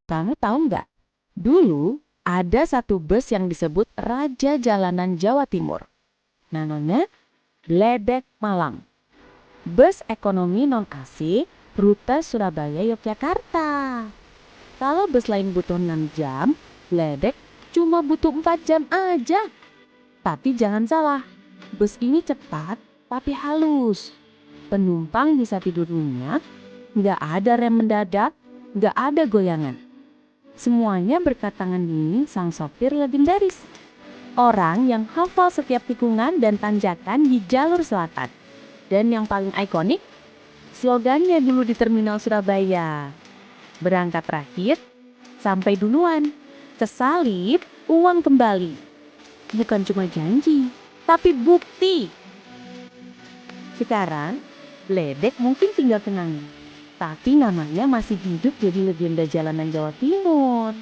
Kamu tahu nggak? Dulu ada satu bus yang disebut Raja Jalanan Jawa Timur. Namanya Bledek Malang. Bus ekonomi non-AC rute Surabaya-Yogyakarta. Kalau bus lain butuh 6 jam, Bledek cuma butuh 4 jam aja. Tapi jangan salah, bus ini cepat tapi halus. Penumpang bisa tidur nyenyak, nggak ada rem mendadak, nggak ada goyangan. Semuanya berkat tangan dingin sang sopir legendaris. Orang yang hafal setiap tikungan dan tanjakan di jalur selatan. Dan yang paling ikonik, slogannya dulu di Terminal Surabaya. Berangkat terakhir, sampai duluan. Kesalip, uang kembali. Bukan cuma janji, tapi bukti. Sekarang, Bledek mungkin tinggal kenangan. Tapi namanya masih hidup jadi legenda jalanan Jawa Timur.